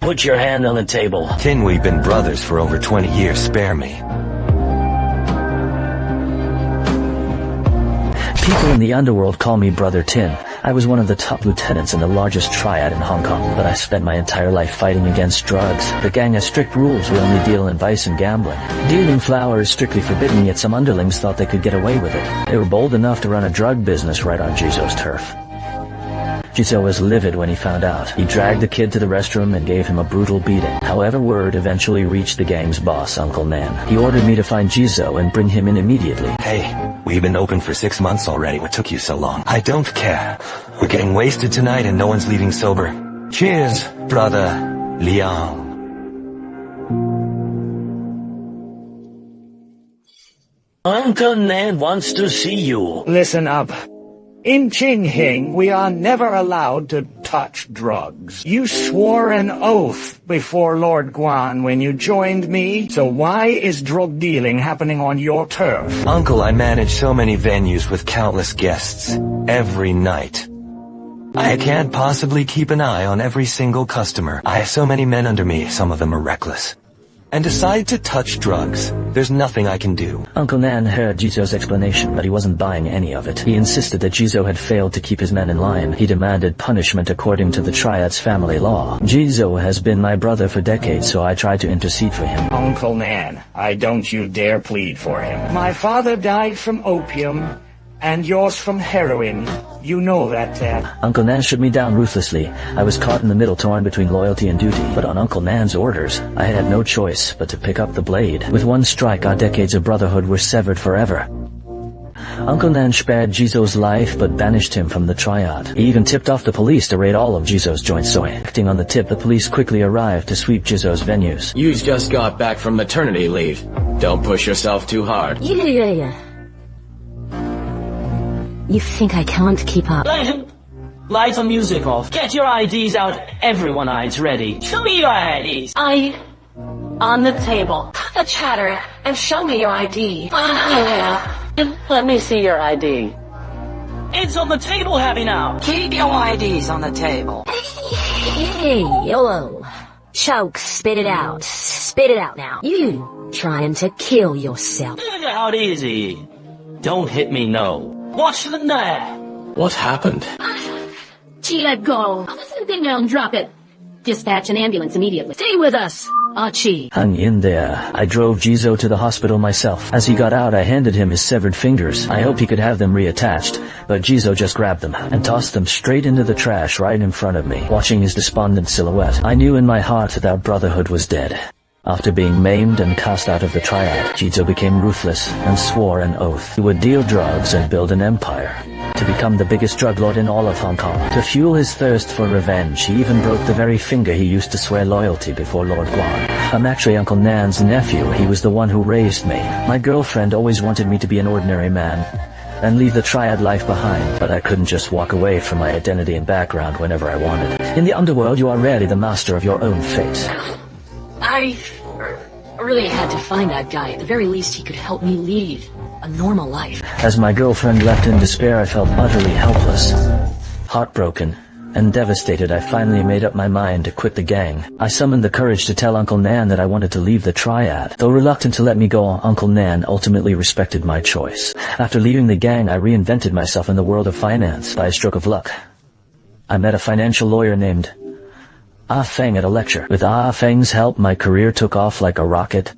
Put your hand on the table. Tin, we've been brothers for over 20 years. Spare me. People in the underworld call me Brother Tin. I was one of the top lieutenants in the largest triad in Hong Kong, but I spent my entire life fighting against drugs. The gang has strict rules. We only deal in vice and gambling. Dealing flour is strictly forbidden, yet some underlings thought they could get away with it. They were bold enough to run a drug business right on Jizou's turf. Jizou was livid when he found out. He dragged the kid to the restroom and gave him a brutal beating. However, word eventually reached the gang's boss, Uncle Nan. He ordered me to find Jizou and bring him in immediately. Hey, we've been open for 6 months already. What took you so long? I don't care. We're getting wasted tonight and no one's leaving sober. Cheers, brother Liang. Uncle Nan wants to see you. Listen up. In Zhiying, we are never allowed to touch drugs. You swore an oath before Lord Guan when you joined me, so why is drug dealing happening on your turf? Uncle, I manage so many venues with countless guests every night. I can't possibly keep an eye on every single customer. I have so many men under me, some of them are reckless, and decide to touch drugs. There's nothing I can do. Uncle Nan heard Jizou's explanation, but he wasn't buying any of it. He insisted that Jizou had failed to keep his men in line. He demanded punishment according to the triad's family law. Jizou has been my brother for decades, so I tried to intercede for him. Uncle Nan, don't you dare plead for him. My father died from opium, and yours from heroin. You know that, Uncle Nan shook me down ruthlessly. I was caught in the middle, torn between loyalty and duty. But on Uncle Nan's orders, I had no choice but to pick up the blade. With one strike, our decades of brotherhood were severed forever. Uncle Nan spared Jizou's life, but banished him from the triad. He even tipped off the police to raid all of Jizou's joints, so acting on the tip, the police quickly arrived to sweep Jizou's venues. You just got back from maternity leave. Don't push yourself too hard. Yeah. You think I can't keep up? Light the music off. Get your IDs out. Everyone IDs ready. Show me your IDs. On the table. Cut the chatter and show me your ID. Let me see your ID. It's on the table, Happy now. Keep your IDs on the table. Hey, hello. Choke, spit it out. Spit it out now. You trying to kill yourself. Look out easy. Don't hit me, no. Watch the net. What happened? Gee, let go. Listen, thing down, drop it. Dispatch an ambulance immediately. Stay with us. Chi. Hung in there. I drove Jizou to the hospital myself. As he got out, I handed him his severed fingers. I hoped he could have them reattached, but Jizou just grabbed them and tossed them straight into the trash right in front of me. Watching his despondent silhouette, I knew in my heart that our brotherhood was dead. After being maimed and cast out of the triad, Jizou became ruthless and swore an oath. He would deal drugs and build an empire, to become the biggest drug lord in all of Hong Kong. To fuel his thirst for revenge, he even broke the very finger he used to swear loyalty before Lord Guan. I'm actually Uncle Nan's nephew. He was the one who raised me. My girlfriend always wanted me to be an ordinary man and leave the triad life behind, but I couldn't just walk away from my identity and background whenever I wanted. In the underworld, you are rarely the master of your own fate. I really had to find that guy. At the very least, he could help me lead a normal life. As my girlfriend left in despair, I felt utterly helpless. Heartbroken and devastated, I finally made up my mind to quit the gang. I summoned the courage to tell Uncle Nan that I wanted to leave the triad. Though reluctant to let me go, Uncle Nan ultimately respected my choice. After leaving the gang, I reinvented myself in the world of finance by a stroke of luck. I met a financial lawyer named Feng at a lecture. With Feng's help, my career took off like a rocket.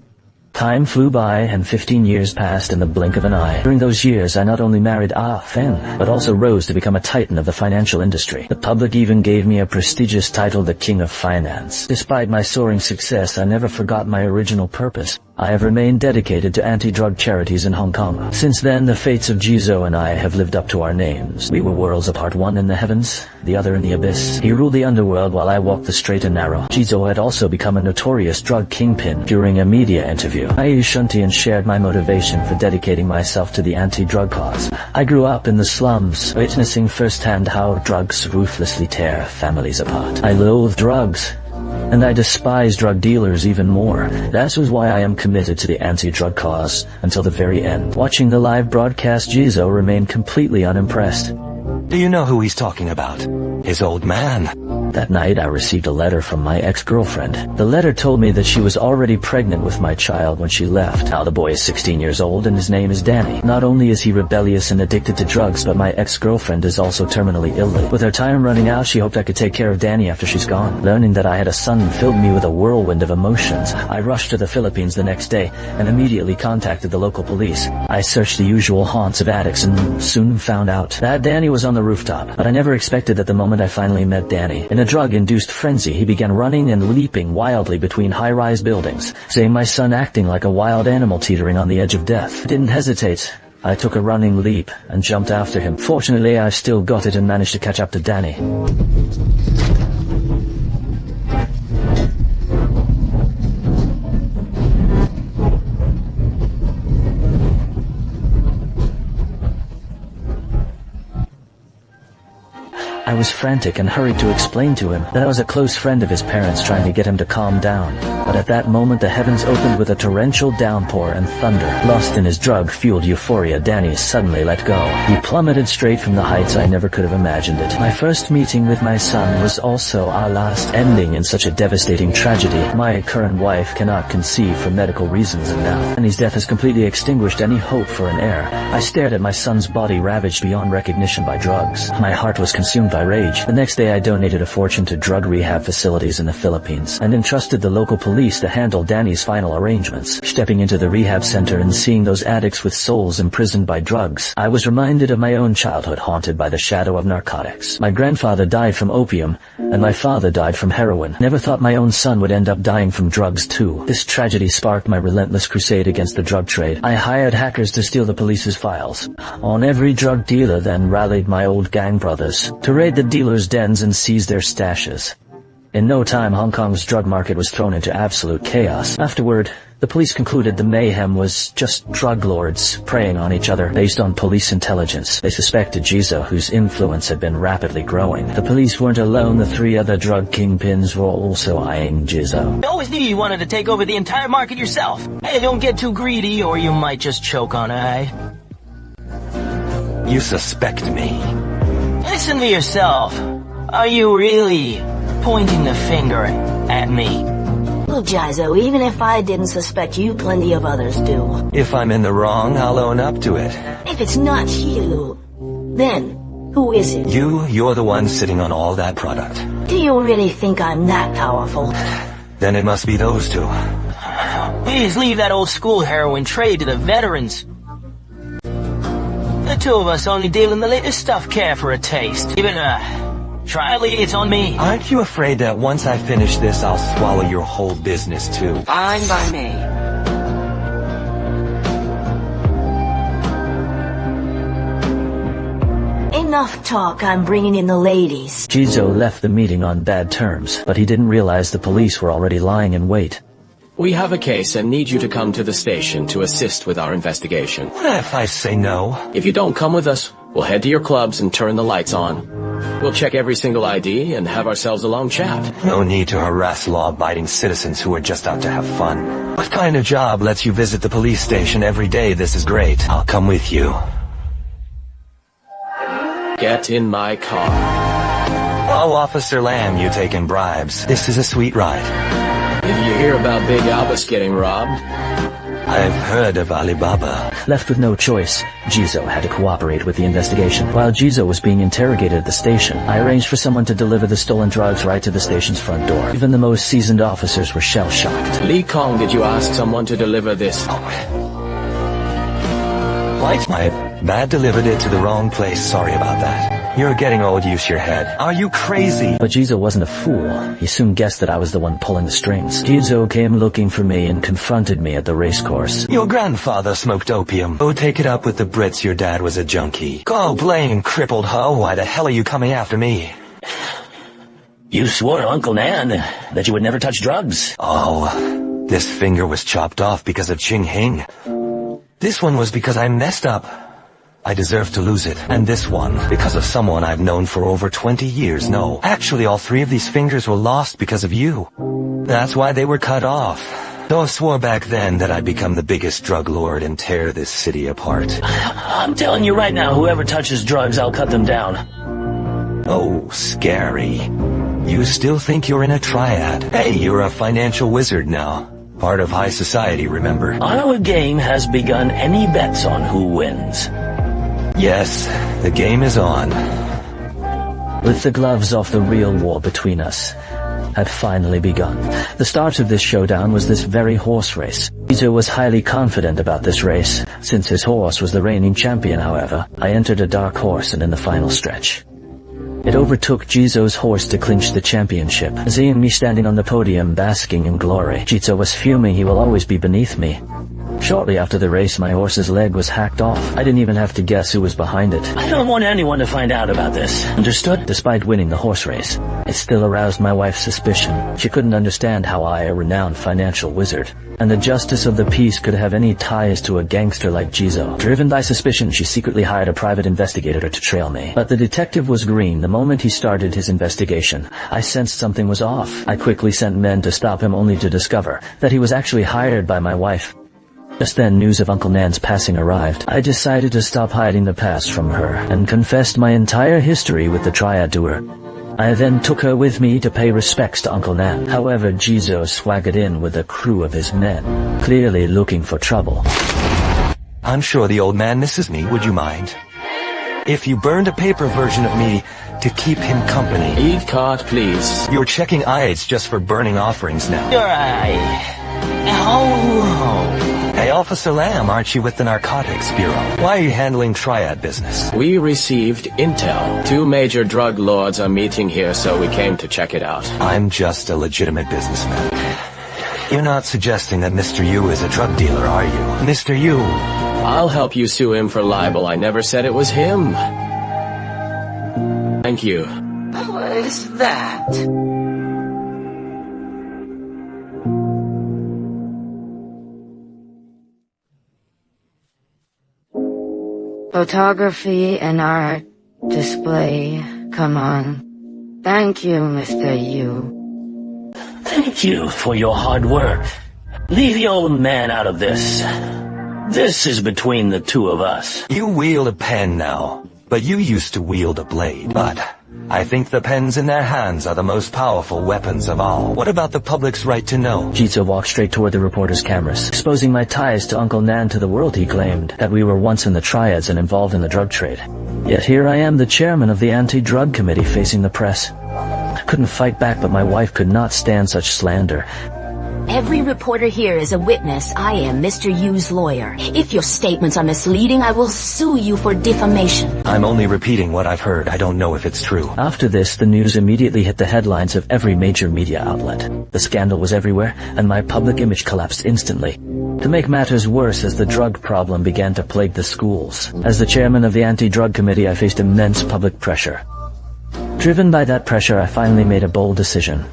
Time flew by and 15 years passed in the blink of an eye. During those years, I not only married Feng, but also rose to become a titan of the financial industry. The public even gave me a prestigious title, the King of Finance. Despite my soaring success, I never forgot my original purpose. I have remained dedicated to anti-drug charities in Hong Kong. Since then, the fates of Jizou and I have lived up to our names. We were worlds apart, one in the heavens, the other in the abyss. He ruled the underworld while I walked the straight and narrow. Jizou had also become a notorious drug kingpin. During a media interview, I used Shunti and shared my motivation for dedicating myself to the anti-drug cause. I grew up in the slums, witnessing firsthand how drugs ruthlessly tear families apart. I loathe drugs, and I despise drug dealers even more. That was why I am committed to the anti-drug cause until the very end. Watching the live broadcast, Jizou remained completely unimpressed. Do you know who he's talking about? His old man. That night, I received a letter from my ex-girlfriend. The letter told me that she was already pregnant with my child when she left. Now the boy is 16 years old and his name is Danny. Not only is he rebellious and addicted to drugs, but my ex-girlfriend is also terminally ill. With her time running out, she hoped I could take care of Danny after she's gone. Learning that I had a son filled me with a whirlwind of emotions. I rushed to the Philippines the next day and immediately contacted the local police. I searched the usual haunts of addicts and soon found out that Danny was on the rooftop. But I never expected that the moment I finally met Danny. In a drug-induced frenzy, he began running and leaping wildly between high-rise buildings, saying my son acting like a wild animal teetering on the edge of death. I didn't hesitate. I took a running leap and jumped after him. Fortunately, I still got it and managed to catch up to Danny. I was frantic and hurried to explain to him that I was a close friend of his parents trying to get him to calm down. But at that moment the heavens opened with a torrential downpour and thunder. Lost in his drug-fueled euphoria, Danny suddenly let go. He plummeted straight from the heights I never could have imagined it. My first meeting with my son was also our last, ending in such a devastating tragedy. My current wife cannot conceive for medical reasons, and now Danny's death has completely extinguished any hope for an heir. I stared at my son's body ravaged beyond recognition by drugs. My heart was consumed by rage. The next day I donated a fortune to drug rehab facilities in the Philippines and entrusted the local police to handle Danny's final arrangements. Stepping into the rehab center and seeing those addicts with souls imprisoned by drugs, I was reminded of my own childhood haunted by the shadow of narcotics. My grandfather died from opium and my father died from heroin. Never thought my own son would end up dying from drugs too. This tragedy sparked my relentless crusade against the drug trade. I hired hackers to steal the police's files. On every drug dealer then rallied my old gang brothers to raid the dealers' dens and seize their stashes. In no time, Hong Kong's drug market was thrown into absolute chaos. Afterward, the police concluded the mayhem was just drug lords preying on each other. Based on police intelligence, they suspected Zhiying, whose influence had been rapidly growing. The police weren't alone. The 3 other drug kingpins were also eyeing Zhiying. I always knew you wanted to take over the entire market yourself. Hey, don't get too greedy or you might just choke on it. You suspect me? Listen to yourself. Are you really pointing the finger at me? Look, Zhiying, even if I didn't suspect you, plenty of others do. If I'm in the wrong, I'll own up to it. If it's not you, then who is it? You're the one sitting on all that product. Do you really think I'm that powerful? Then it must be those two. Please leave that old school heroin trade to the veterans. The two of us only deal in the latest stuff, care for a taste. Even, Triley, it's on me. Aren't you afraid that once I finish this, I'll swallow your whole business too? Fine by me. Enough talk, I'm bringing in the ladies. Zhiying left the meeting on bad terms, but he didn't realize the police were already lying in wait. We have a case and need you to come to the station to assist with our investigation. What if I say no? If you don't come with us, we'll head to your clubs and turn the lights on. We'll check every single ID and have ourselves a long chat. No need to harass law-abiding citizens who are just out to have fun. What kind of job lets you visit the police station every day? This is great. I'll come with you. Get in my car. Oh, Officer Lamb, you taking bribes. This is a sweet ride. If you hear about Big Albus getting robbed, I've heard of Alibaba. Left with no choice, Zhiying had to cooperate with the investigation. While Zhiying was being interrogated at the station, I arranged for someone to deliver the stolen drugs right to the station's front door. Even the most seasoned officers were shell-shocked. Li Kong, did you ask someone to deliver this? What? My bad, delivered it to the wrong place. Sorry about that. You're getting old, use your head. Are you crazy? But Zhiying wasn't a fool. He soon guessed that I was the one pulling the strings. Zhiying came looking for me and confronted me at the racecourse. Your grandfather smoked opium. Go take it up with the Brits. Your dad was a junkie. Go blame crippled hoe. Why the hell are you coming after me? You swore to Uncle Nan that you would never touch drugs. Oh, this finger was chopped off because of Zhiying. This one was because I messed up. I deserve to lose it. And this one, because of someone I've known for over 20 years. No, actually all 3 of these fingers were lost because of you. That's why they were cut off. So I swore back then that I'd become the biggest drug lord and tear this city apart. I'm telling you right now, whoever touches drugs, I'll cut them down. Oh, scary. You still think you're in a triad? Hey, you're a financial wizard now. Part of high society, remember? Our game has begun. Any bets on who wins? Yes, the game is on. With the gloves off, the real war between us had finally begun. The start of this showdown was this very horse race. Zhiying was highly confident about this race. Since his horse was the reigning champion, however, I entered a dark horse and in the final stretch, it overtook Jizou's horse to clinch the championship, seeing me standing on the podium basking in glory. Jizou was fuming he will always be beneath me. Shortly after the race, my horse's leg was hacked off. I didn't even have to guess who was behind it. I don't want anyone to find out about this. Understood? Despite winning the horse race, it still aroused my wife's suspicion. She couldn't understand how I, a renowned financial wizard, and the justice of the peace could have any ties to a gangster like Jizou. Driven by suspicion, she secretly hired a private investigator to trail me. But the detective was green the moment he started his investigation. I sensed something was off. I quickly sent men to stop him, only to discover that he was actually hired by my wife. Just then, news of Uncle Nan's passing arrived. I decided to stop hiding the past from her and confessed my entire history with the triad to her. I then took her with me to pay respects to Uncle Nan. However, Jizou swaggered in with a crew of his men, clearly looking for trouble. I'm sure the old man misses me, would you mind? If you burned a paper version of me to keep him company. Eat cart, please. You're checking eyes just for burning offerings now. Your eye. Oh. Hey, Officer Lamb, aren't you with the Narcotics Bureau? Why are you handling triad business? We received intel. 2 major drug lords are meeting here, so we came to check it out. I'm just a legitimate businessman. You're not suggesting that Mr. Yu is a drug dealer, are you? Mr. Yu. I'll help you sue him for libel. I never said it was him. Thank you. What is that? Photography and art display. Come on. Thank you, Mr. Yu. Thank you for your hard work. Leave the old man out of this. This is between the two of us. You wield a pen now, but you used to wield a blade. But I think the pens in their hands are the most powerful weapons of all. What about the public's right to know? Jizou walked straight toward the reporter's cameras, exposing my ties to Uncle Nan to the world. He claimed that we were once in the triads and involved in the drug trade. Yet here I am, the chairman of the anti-drug committee, facing the press. I couldn't fight back, but my wife could not stand such slander. Every reporter here is a witness. I am Mr. Yu's lawyer. If your statements are misleading, I will sue you for defamation. I'm only repeating what I've heard. I don't know if it's true. After this, the news immediately hit the headlines of every major media outlet. The scandal was everywhere, and my public image collapsed instantly. To make matters worse, as the drug problem began to plague the schools. As the chairman of the anti-drug committee, I faced immense public pressure. Driven by that pressure, I finally made a bold decision.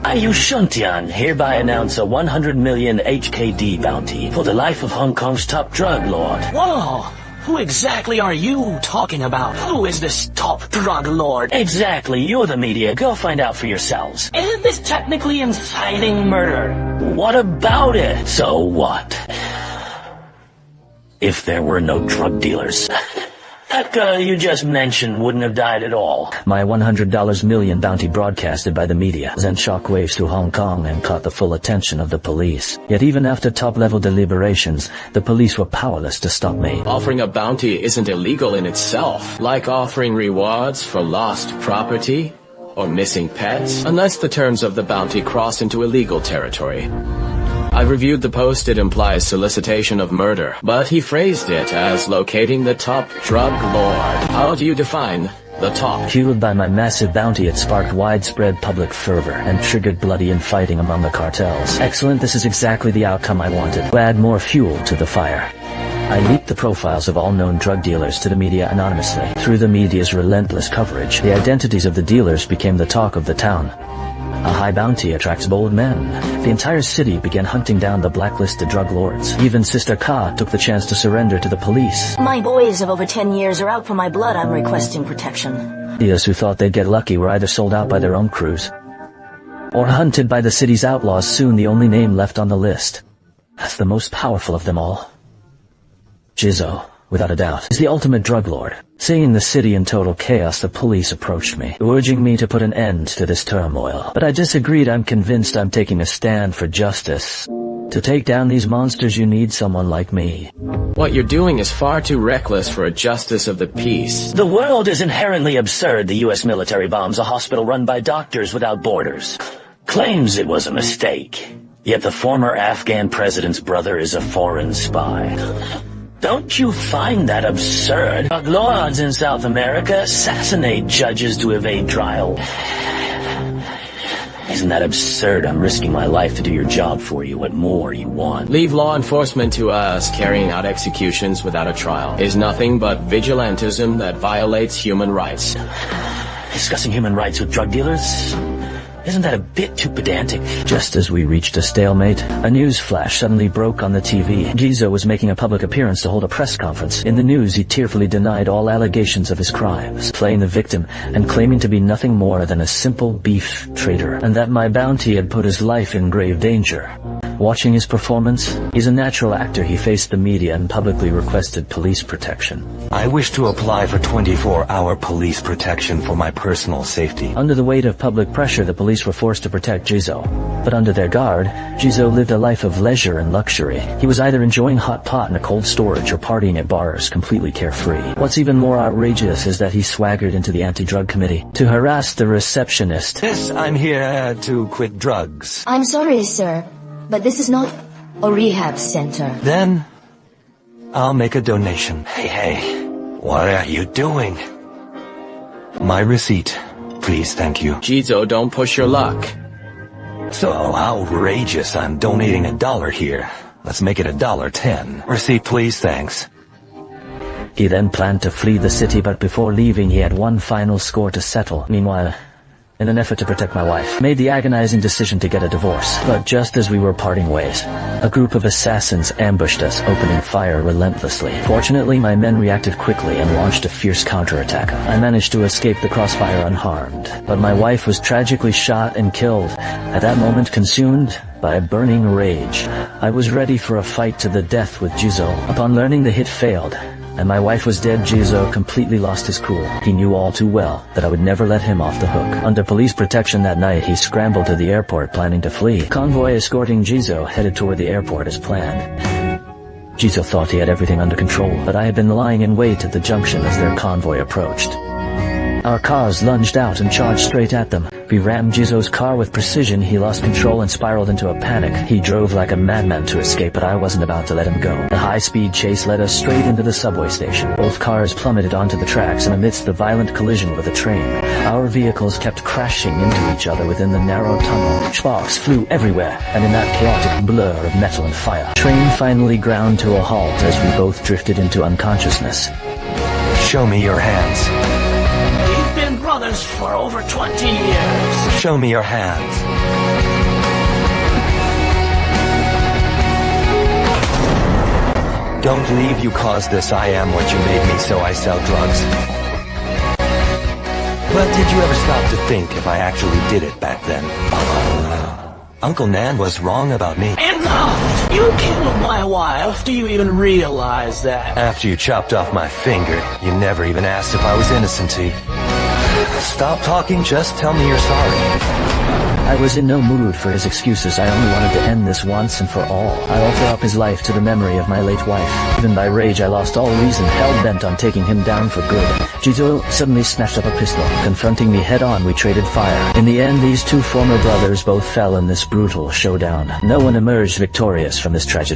I, Yu Shuntian, hereby announce a 100 million HKD bounty for the life of Hong Kong's top drug lord. Whoa! Who exactly are you talking about? Who is this top drug lord? Exactly, you're the media. Go find out for yourselves. Isn't this technically inciting murder? What about it? So what? If there were no drug dealers, that girl you just mentioned wouldn't have died at all. My $100 million bounty, broadcasted by the media, sent shockwaves through Hong Kong and caught the full attention of the police. Yet even after top-level deliberations, the police were powerless to stop me. Offering a bounty isn't illegal in itself, like offering rewards for lost property or missing pets, unless the terms of the bounty cross into illegal territory. I've reviewed the post. It implies solicitation of murder, but he phrased it as locating the top drug lord. How do you define the top? Fueled by my massive bounty, it sparked widespread public fervor and triggered bloody infighting among the cartels. Excellent, this is exactly the outcome I wanted. To add more fuel to the fire, I leaked the profiles of all known drug dealers to the media anonymously. Through the media's relentless coverage, the identities of the dealers became the talk of the town. A high bounty attracts bold men. The entire city began hunting down the blacklisted drug lords. Even Sister Ka took the chance to surrender to the police. My boys of over 10 years are out for my blood. I'm requesting protection. Those who thought they'd get lucky were either sold out by their own crews or hunted by the city's outlaws. Soon the only name left on the list, that's the most powerful of them all, Jizou. without a doubt, is the ultimate drug lord. Seeing the city in total chaos, the police approached me, urging me to put an end to this turmoil. But I disagreed. I'm convinced I'm taking a stand for justice. To take down these monsters, you need someone like me. What you're doing is far too reckless for a justice of the peace. The world is inherently absurd. The U.S. military bombs a hospital run by Doctors Without Borders. Claims it was a mistake. Yet the former Afghan president's brother is a foreign spy. Don't you find that absurd? Drug lords in South America assassinate judges to evade trial. Isn't that absurd? I'm risking my life to do your job for you. What more you want? Leave law enforcement to us. Carrying out executions without a trial is nothing but vigilantism that violates human rights. Discussing human rights with drug dealers? Isn't that a bit too pedantic? Just as we reached a stalemate, a news flash suddenly broke on the TV. Zhiying was making a public appearance to hold a press conference. In the news, he tearfully denied all allegations of his crimes, playing the victim and claiming to be nothing more than a simple beef trader, and that my bounty had put his life in grave danger. Watching his performance, he's a natural actor. He faced the media and publicly requested police protection. I wish to apply for 24-hour police protection for my personal safety. Under the weight of public pressure, the police were forced to protect Zhiying. But under their guard, Zhiying lived a life of leisure and luxury. He was either enjoying hot pot in a cold storage or partying at bars, completely carefree. What's even more outrageous is that he swaggered into the anti-drug committee to harass the receptionist. Yes, I'm here to quit drugs. I'm sorry, sir, but this is not a rehab center. Then, I'll make a donation. Hey, what are you doing? My receipt, please, thank you. Zhiying, don't push your luck. So outrageous, I'm donating $1 here. Let's make it $1.10. Receipt, please, thanks. He then planned to flee the city, but before leaving he had one final score to settle. Meanwhile, in an effort to protect my wife, made the agonizing decision to get a divorce. But just as we were parting ways, a group of assassins ambushed us, opening fire relentlessly. Fortunately, my men reacted quickly and launched a fierce counterattack. I managed to escape the crossfire unharmed, but my wife was tragically shot and killed, at that moment consumed by a burning rage. I was ready for a fight to the death with Zhiying. Upon learning the hit failed, and my wife was dead, Zhiying completely lost his cool. He knew all too well that I would never let him off the hook. Under police protection that night, he scrambled to the airport planning to flee. Convoy escorting Zhiying headed toward the airport as planned. Zhiying thought he had everything under control, but I had been lying in wait at the junction as their convoy approached. Our cars lunged out and charged straight at them. We rammed Zhiying's car with precision. He lost control and spiraled into a panic. He drove like a madman to escape, but I wasn't about to let him go. The high-speed chase led us straight into the subway station. Both cars plummeted onto the tracks, and amidst the violent collision with a train, our vehicles kept crashing into each other within the narrow tunnel. Sparks flew everywhere, and in that chaotic blur of metal and fire, train finally ground to a halt as we both drifted into unconsciousness. Show me your hands. We've been brothers for over 20 years. Show me your hands. Don't leave, you caused this. I am what you made me, so I sell drugs. But did you ever stop to think if I actually did it back then? Uncle Nan was wrong about me. Enough! You killed my wife. Do you even realize that? After you chopped off my finger, you never even asked if I was innocent. Stop talking, just tell me you're sorry. I was in no mood for his excuses. I only wanted to end this once and for all. I offer up his life to the memory of my late wife. Driven by rage, I lost all reason, hell-bent on taking him down for good. Zhiying suddenly snatched up a pistol. Confronting me head-on, we traded fire. In the end, these two former brothers both fell in this brutal showdown. No one emerged victorious from this tragedy.